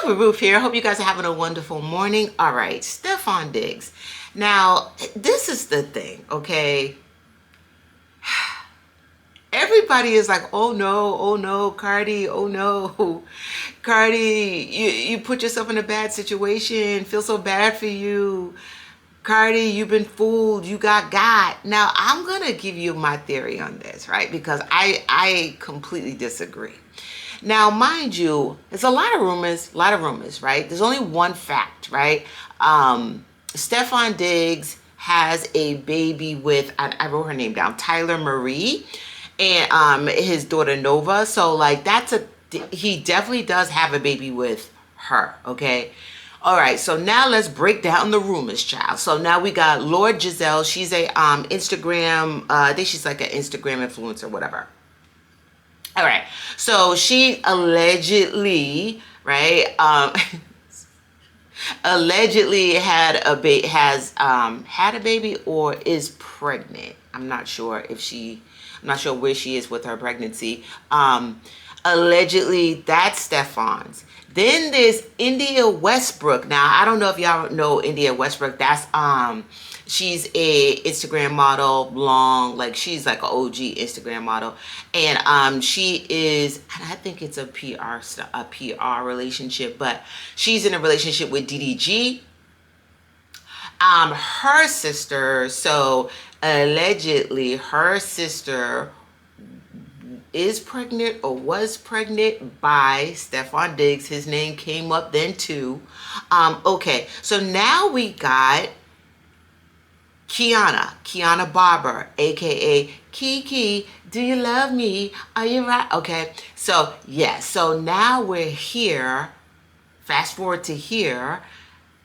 Hello, Ruth here. Hope you guys are having a wonderful morning. All right, Stefon Diggs. Now, this is the thing, okay? Everybody is like, oh no, Cardi, oh no. Cardi, you put yourself in a bad situation, feel so bad for you. Cardi, you've been fooled, you got. Now, I'm going to give you my theory on this, right? Because I completely disagree. Now, mind you, there's a lot of rumors, right? There's only one fact, right? Stefon Diggs has a baby with, I wrote her name down, Tyler Marie, and his daughter Nova. So, like, he definitely does have a baby with her, okay? All right, so now let's break down the rumors, child. So now we got Lord Giselle. She's a Instagram, I think she's like an Instagram influencer, whatever. All right, so she allegedly, right, allegedly had a had a baby or is pregnant. I'm not sure where she is with her pregnancy. Allegedly, that's Stefon's. Then there's India Westbrook. Now, I don't know if y'all know India Westbrook. That's she's a Instagram model, she's like an OG Instagram model, and she is, I think it's a PR relationship, but she's in a relationship with DDG. Her sister, so allegedly her sister is pregnant or was pregnant by Stefon Diggs. His name came up then too. Okay, so now we got Kiana Barber, aka Kiki. Do you love me? Are you right? Okay, so yes, so now we're here. Fast forward to here,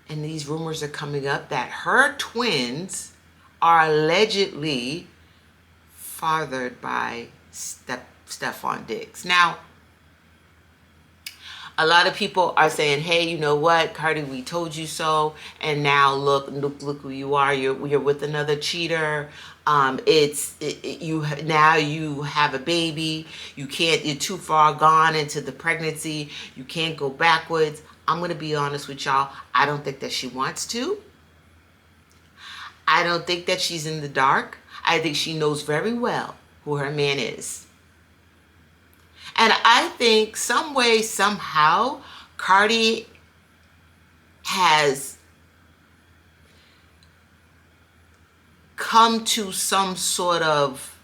and these rumors are coming up that her twins are allegedly fathered by Stefon Diggs. Now, a lot of people are saying, "Hey, you know what, Cardi? We told you so." And now look who you are. You're with another cheater. Now you have a baby. You're too far gone into the pregnancy. You can't go backwards. I'm gonna be honest with y'all. I don't think that she wants to. I don't think that she's in the dark. I think she knows very well who her man is. And I think some way, somehow, Cardi has come to some sort of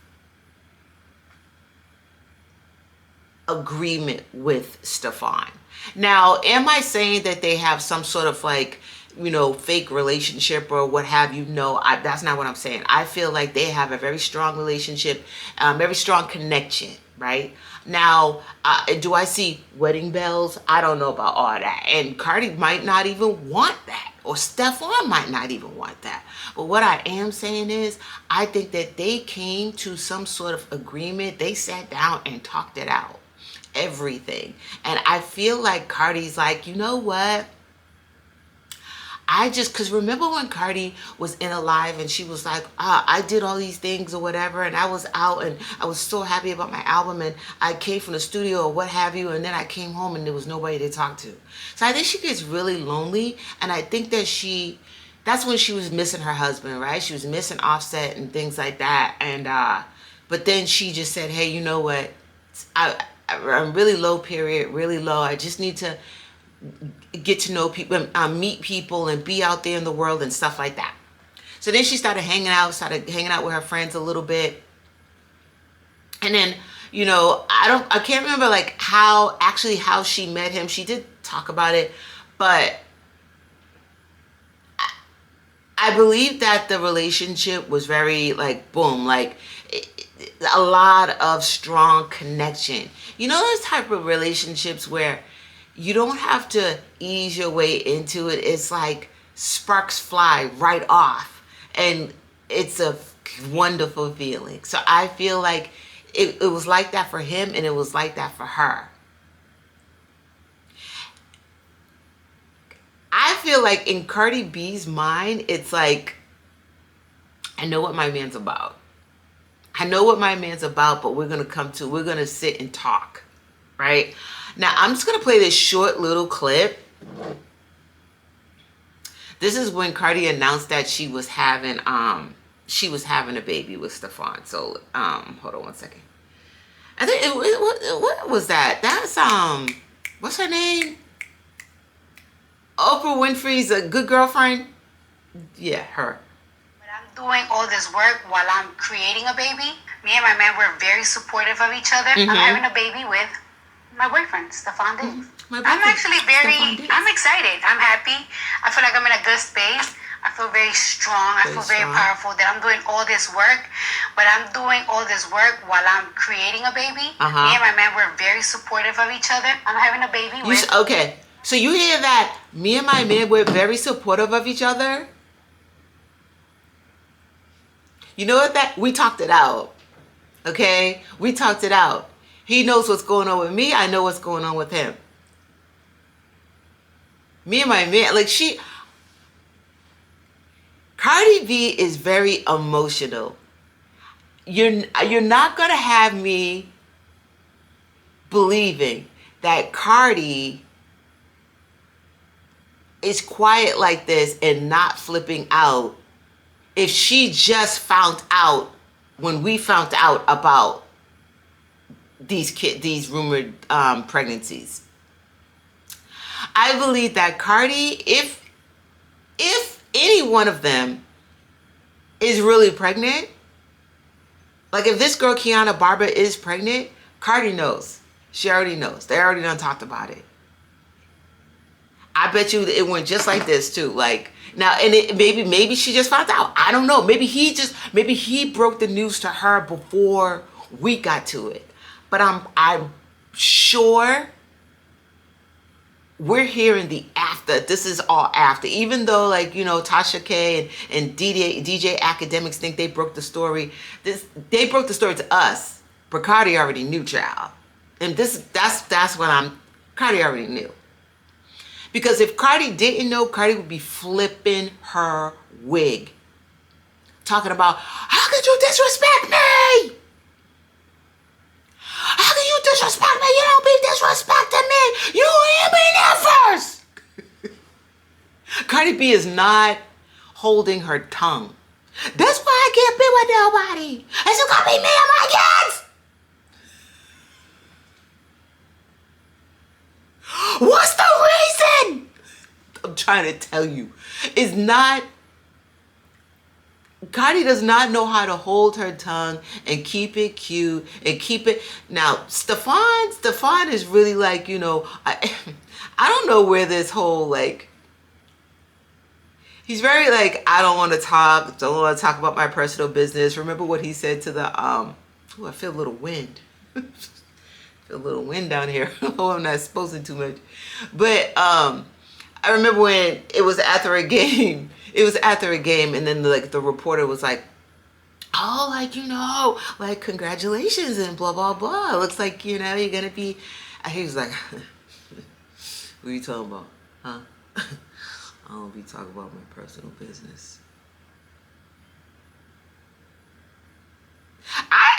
agreement with Stefon. Now, am I saying that they have some sort of fake relationship or what have you? No, that's not what I'm saying. I feel like they have a very strong relationship, very strong connection, right? Now, do I see wedding bells? I don't know about all that. And Cardi might not even want that. Or Stefon might not even want that. But what I am saying is, I think that they came to some sort of agreement. They sat down and talked it out. Everything. And I feel like Cardi's like, you know what? Because remember when Cardi was in a live and she was like, I did all these things or whatever, and I was out and I was so happy about my album, and I came from the studio or what have you, and then I came home and there was nobody to talk to. So I think she gets really lonely, and I think that that's when she was missing her husband, right? She was missing Offset and things like that. And but then she just said, hey, you know what? I'm really low, period, really low. I just need to get to know people, meet people, and be out there in the world and stuff like that. So then she started hanging out with her friends a little bit. And then, I can't remember how she met him. She did talk about it, but I believe that the relationship was very boom, a lot of strong connection. You know, those type of relationships where you don't have to ease your way into it. It's like sparks fly right off. And it's a wonderful feeling. So I feel like it was like that for him, and it was like that for her. I feel like in Cardi B's mind, it's like, I know what my man's about. But we're going to sit and talk, right? Now, I'm just going to play this short little clip, This is when Cardi announced that she was having a baby with Stefon. So hold on one second. I think what was that? That's what's her name? Oprah Winfrey's a good girlfriend. Yeah, her. But I'm doing all this work while I'm creating a baby. Me and my man were very supportive of each other. I'm having a baby with my boyfriend, Stefon Diggs. I'm actually I'm excited. I'm happy. I feel like I'm in a good space. I feel very strong. I feel very powerful that I'm doing all this work. But I'm doing all this work while I'm creating a baby. Me and my man were very supportive of each other. I'm having a baby with... Okay. So you hear that? Me and my man were very supportive of each other. You know what that? We talked it out. Okay? We talked it out. He knows what's going on with me. I know what's going on with him. Me and my man, like Cardi B is very emotional. You're not going to have me believing that Cardi is quiet like this and not flipping out if she just found out when we found out about these rumored pregnancies. I believe that Cardi, if any one of them is really pregnant, like if this girl Kiana Barber is pregnant, Cardi knows. She already knows. They already done talked about it. I bet you it went just like this too. Like now, and maybe she just found out. I don't know. Maybe he broke the news to her before we got to it. But I'm sure we're hearing the after. This is all after. Even though, like, you know, Tasha K and DJ Academics think they broke the story. They broke the story to us. But Cardi already knew, child. And that's what Cardi already knew. Because if Cardi didn't know, Cardi would be flipping her wig. Talking about, how could you disrespect me? How can you disrespect me? You don't be disrespecting me. You hear me there first. Cardi B is not holding her tongue. That's why I can't be with nobody. It's gonna be me and my kids. What's the reason? I'm trying to tell you. It's not... Cardi does not know how to hold her tongue and keep it cute and keep it... Now, Stefon is really like, you know... I don't know where this whole, like... He's very like, don't want to talk about my personal business. Remember what he said to the... I feel a little wind. A little wind down here. Oh, I'm not exposing too much. But I remember when it was after a game. It was after a game, and then the reporter was like, "Oh, like, you know, like, congratulations and blah blah blah. It looks like, you know, you're gonna be." And he was like, "What are you talking about, huh? I don't be talking about my personal business."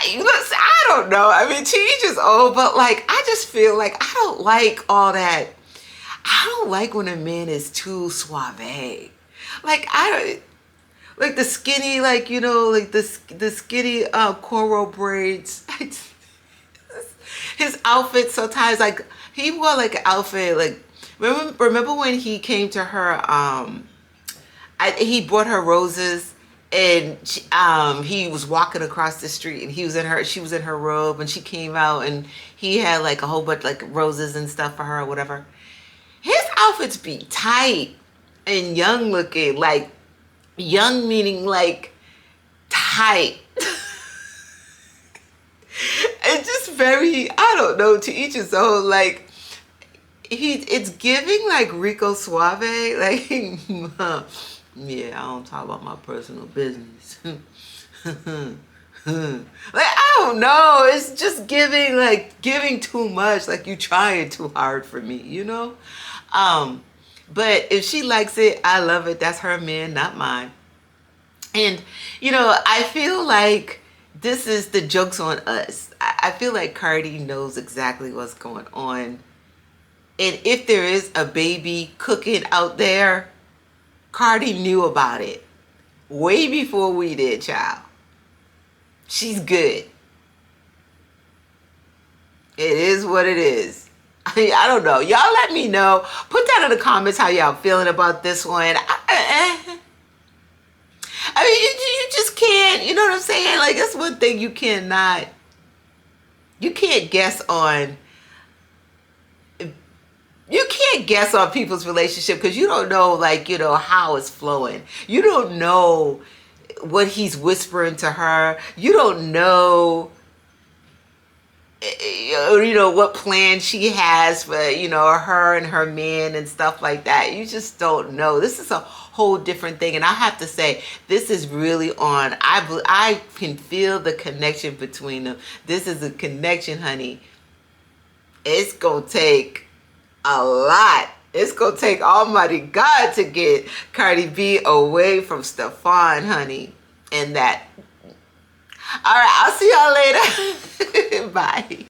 I don't know. I mean, teach is old, but like, I just feel like I don't like all that. I don't like when a man is too suave. Like, I don't like the skinny, like, you know, like the skinny cornrow braids. His outfit sometimes, like, he wore like an outfit like, remember when he came to her, he brought her roses. And he was walking across the street, and she was in her robe, and she came out, and he had like a whole bunch like roses and stuff for her or whatever. His outfits be tight and young looking, like young meaning like tight. It's just very, I don't know, to each his own. Like it's giving like Rico Suave, like. Yeah, I don't talk about my personal business. Like, I don't know. It's just giving too much. Like, you trying too hard for me, you know? But if she likes it, I love it. That's her man, not mine. And, you know, I feel like this is the joke's on us. I feel like Cardi knows exactly what's going on And if there is a baby cooking out there, Cardi knew about it way before we did, child. She's good. It is what it is. I don't know. Y'all let me know. Put that in the comments how y'all feeling about this one. I mean, you just can't, you know what I'm saying? Like, that's one thing you can't guess on. You can't guess on people's relationship because you don't know, like, how it's flowing. You don't know what he's whispering to her. You don't know, what plan she has for, her and her man and stuff like that. You just don't know. This is a whole different thing. And I have to say, this is really on. I can feel the connection between them. This is a connection, honey. It's going to take a lot. It's going to take Almighty God to get Cardi B away from Stefon, honey. And that. All right, I'll see y'all later. Bye.